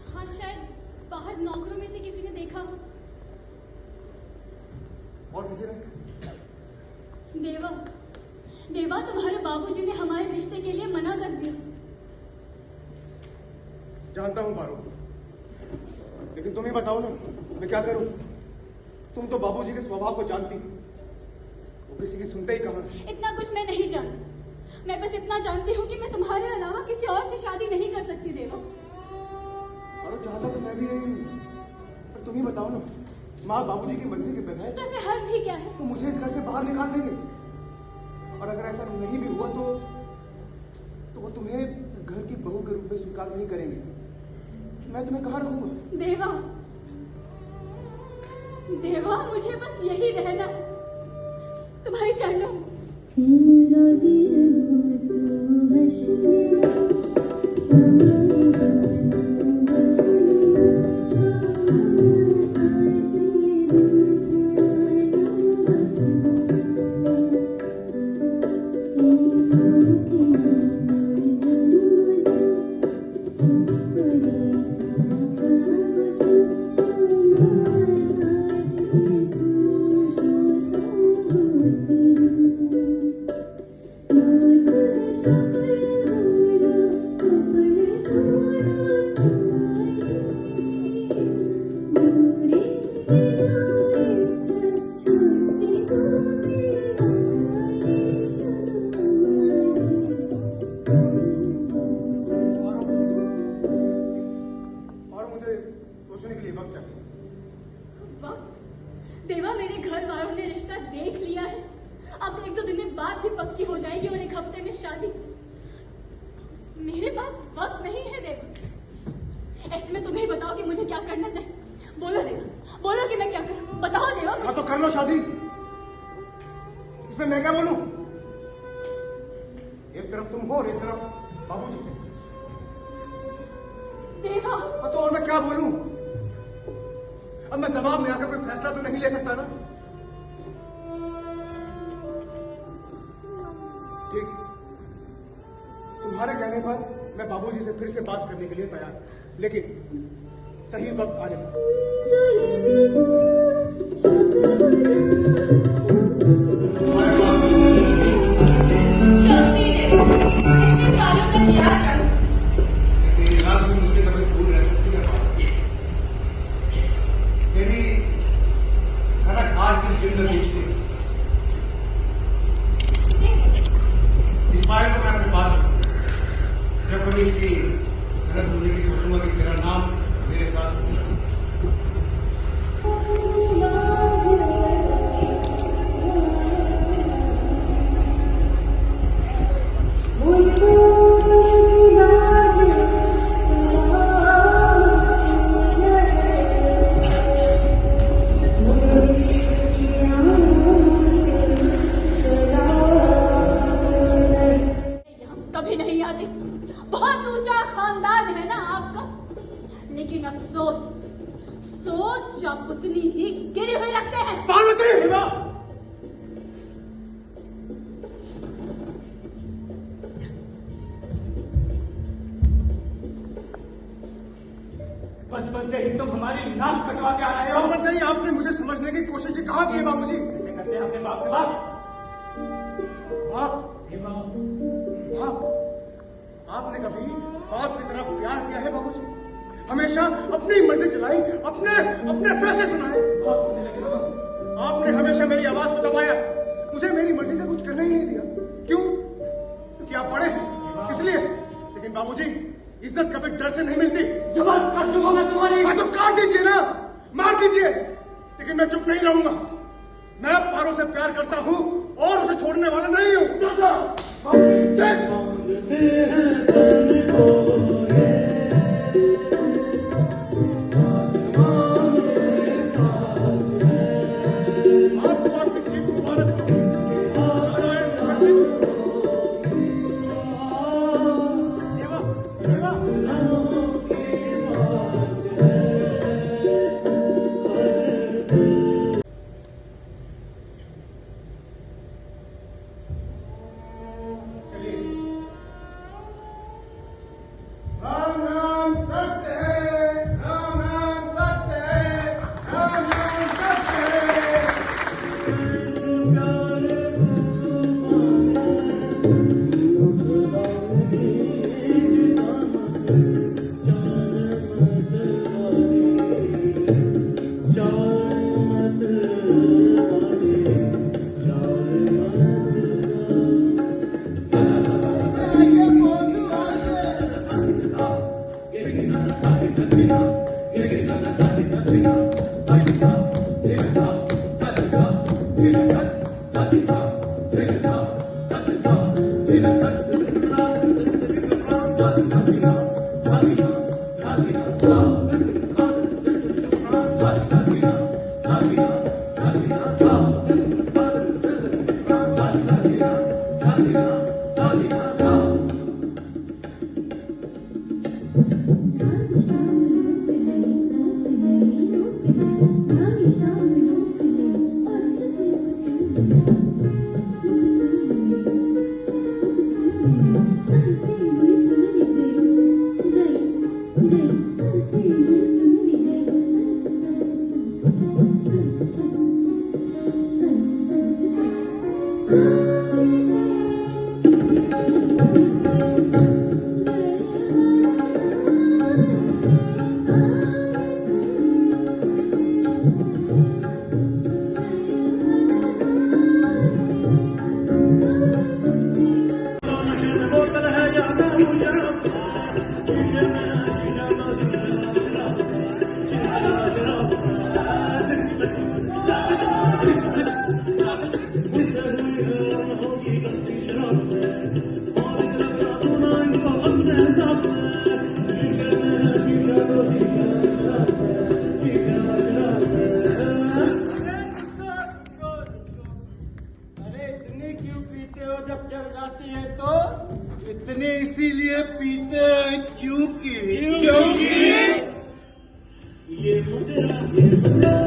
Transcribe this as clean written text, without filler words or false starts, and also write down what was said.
हाँ, शायद बाहर नौकरों में से किसी ने देखा हो। और किसी ने? देवा, देवा तुम्हारे बाबूजी ने हमारे रिश्ते के लिए मना कर दिया। जानता हूँ पारो, लेकिन तुम ही बताओ ना, मैं क्या करूं? तुम तो बाबूजी के स्वभाव को जानती हो, वो किसी की सुनते ही कहाँ। इतना कुछ मैं नहीं जानती। मैं बस इतना जानती हूँ कि मैं तुम्हारे अलावा किसी और से शादी नहीं कर सकती देवा। पारो, चाहता तो मैं भी यही हूँ, पर तुम ही बताओ ना, माँ बाबूजी की मर्जी के बगैर तो इसमें हर्ज ही क्या है? तो मुझे इस घर से बाहर निकाल देंगे, और अगर ऐसा नहीं भी हुआ तो वो तुम्हें घर की बहू के रूप में स्वीकार नहीं करेंगे। मैं तुम्हें कहाँ रखूंगा? देवा, देवा, मुझे बस यही रहना है, तुम्हारी चरणों में। देवा, मेरे घर वालों ने रिश्ता देख लिया है। अब 1-2 दिन में बात भी पक्की हो जाएगी और 1 हफ्ते में शादी। मेरे पास वक्त नहीं है देवा। ऐसे में तुम्हें बताओ कि मुझे क्या करना चाहिए। बोलो देवा, बोलो कि मैं क्या करूं। बताओ देवा। हाँ तो कर लो शादी, इसमें मैं क्या बोलूं? एक तरफ तुम हो और एक तरफ बाबूजी। देवा, हाँ तो और मैं क्या बोलूं? अब मैं दबाव में आकर कोई फैसला तो नहीं ले सकता ना। ठीक है, तुम्हारे कहने पर मैं बाबूजी से फिर से बात करने के लिए तैयार, लेकिन सही वक्त आ जाए। बहुत ऊंचा खानदान है ना आपका, लेकिन अफसोस सोच आप उतनी ही गिरे हुए रखते हैं। पार्वती, बचपन से ही तुम हमारी नाक कटवा के आ रहे हो। बचपन से ही आपने मुझे समझने की कोशिश कहाँ की है बाबूजी? ऐसे करते हैं अपने बाप से बात। बाप? बाप? आपने कभी बाप की तरफ प्यार किया है बाबूजी? हमेशा अपनी मर्जी चलाई, अपने फैसले सुनाए। आपने हमेशा मेरी आवाज को दबाया, मुझे मेरी मर्जी से कुछ करने ही नहीं दिया। क्यों? क्योंकि आप बड़े हैं इसलिए। लेकिन बाबूजी, इज्जत कभी डर से नहीं मिलती। जवाब कर दूंगा मैं तुम्हारी। हाँ तो काट दीजिए ना, मार दीजिए, लेकिन मैं चुप नहीं रहूंगा। मैं पारो से प्यार करता हूँ और उसे छोड़ने वाला नहीं हूँ। हाँ अरे इतनी क्यों पीते हो जब चढ़ जाती है तो? इतने इसीलिए पीते हैं क्योंकि ये मदरा